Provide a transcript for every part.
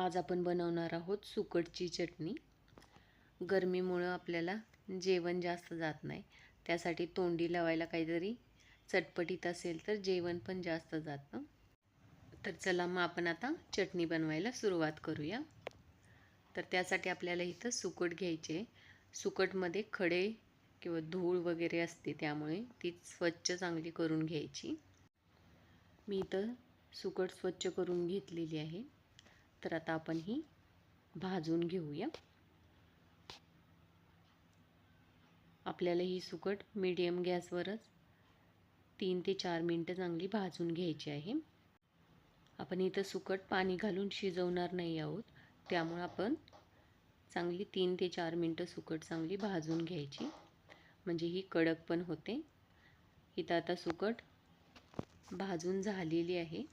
आज आपण बनवणार आहोत सुकटची चटणी। गरमीमुळे आपल्याला जेवण जास्त जात नाही, त्यासाठी तोंडी लावायला काहीतरी चटपटीत असेल तर जेवण पण जास्त जातं। तर चला मग आपण आता चटणी बनवायला सुरुवात करूया। तर त्यासाठी आपल्याला इथं सुकट घ्यायचे। सुकटमध्ये खडे किंवा धूळ वगैरे असते, त्यामुळे ती स्वच्छ चांगली करून घ्यायची। मी इथं सुकट स्वच्छ करून घेतलेली आहे। तर आता आपण ही भाजून घेऊया। आपल्याला ही सुकट मीडियम गॅसवरच 3 ते 4 मिनिटं चांगली भाजून घ्यायची आहे। आपण इथं सुकट पाणी घालून शिजवणार नाही आहोत, त्यामुळे आपण चांगली 3 ते 4 मिनिटं सुकट चांगली भाजून घ्यायची, म्हणजे ही कडक पण होते। इथं आता सुकट भाजून झालेली आहे।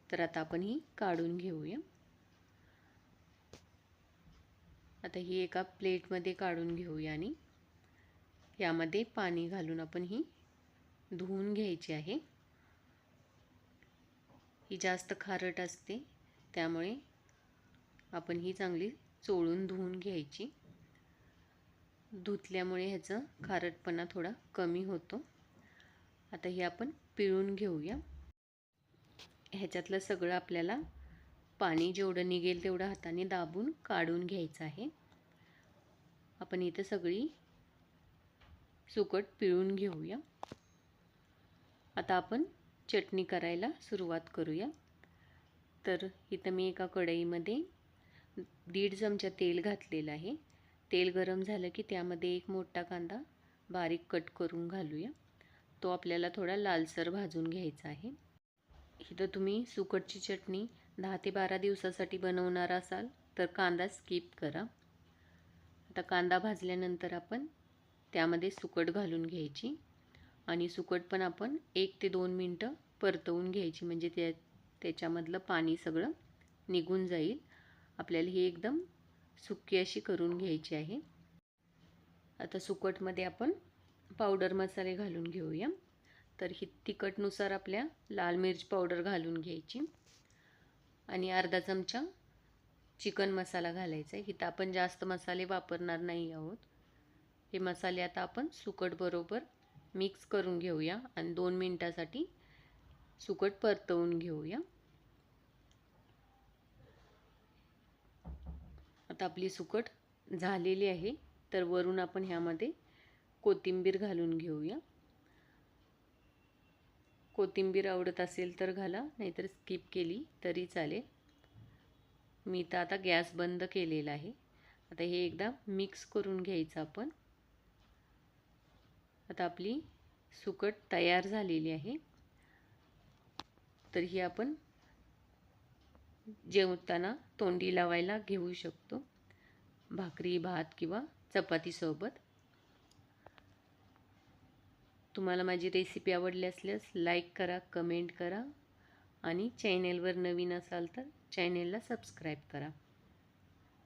तर आता आपण ही काढून घेऊया। आता ही एका प्लेटमध्ये काढून घेऊया आणि यामध्ये पाणी घालून आपण ही धुवून घ्यायची आहे। ही जास्त खारट असते, त्यामुळे आपण ही चांगली चोळून धुवून घ्यायची। धुतल्यामुळे ह्याचा खारटपणा थोडा कमी होतो। आता ही आपण पिळून घेऊया। ह्याच्यातलं सगळं आपल्याला पाणी जेवढं निघेल तेवढं हाताने दाबून काढून घ्यायचं आहे। आपण इथे सगळी सुकट पिळून घेऊया। आता आपण चटणी करायला सुरुवात करूया। तर इथं मी एका कढईमध्ये 1.5 चमचा तेल घातलेलं आहे। तेल गरम झालं की त्यामध्ये एक मोठा कांदा बारीक कट करून घालूया। तो आपल्याला थोडा लालसर भाजून घ्यायचा आहे। इथं तुम्ही सुकटची चटणी 10 ते 12 दिवसासाठी बनवणार असाल तर कांदा स्किप करा। आता कांदा भाजल्यानंतर आपण त्यामध्ये सुकट घालून घ्यायची आणि सुकट पण आपण 1 ते 2 मिनिटं परतवून घ्यायची, म्हणजे त्याच्यामधलं पाणी सगळं निघून जाईल। आपल्याला ही एकदम सुक्की अशी करून घ्यायची आहे। आता सुकटमध्ये आपण पावडर मसाले घालून घेऊया। तर ही तिखटनुसार आपल्या लाल मिर्च पावडर घालून घ्यायची आणि अर्धा चमचा चिकन मसाला घालायचा आहे। इथं आपण जास्त मसाले वापरणार नाही आहोत। हे मसाले आता आपण सुकट बरोबर मिक्स करून घेऊया आणि 2 मिनिटासाठी सुकट परतवून घेऊया। आता आपली सुकट झालेली आहे। तर वरून आपण ह्यामध्ये कोथिंबीर घालून घेऊया। कोथिंबीर आवडत असेल तर घाला, नाहीतर स्किप केली तरी चालेल। मी तर आता गॅस बंद केलेला आहे। आता हे एकदा मिक्स करून घ्यायचं आपण। आता आपली सुकट तयार झालेली आहे। तर ही आपण जेवताना तोंडी लावायला घेऊ शकतो, भाकरी, भात किंवा चपाती सोबत। तुम्हाला माझी रेसिपी आवडली असल्यास लाईक करा, कमेंट करा आणि चॅनेलवर नवीन असाल तर चॅनेलला सबस्क्राईब करा।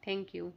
थँक्यू।